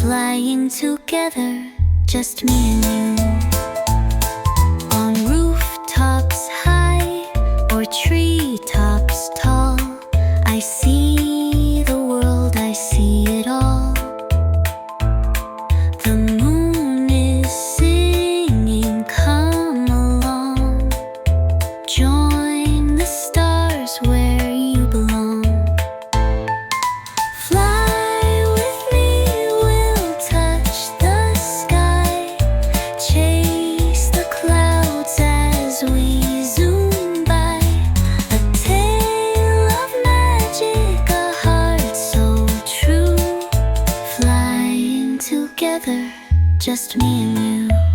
Flying together, just me and you. On rooftops high or treetops tall, I see the world, I see it all. The moon is singing, come along. Join the stars where you belong. Fly with me, we'll touch the sky. Chase the clouds as we zoom by. A tale of magic, a heart so true. Flying together, just me and you.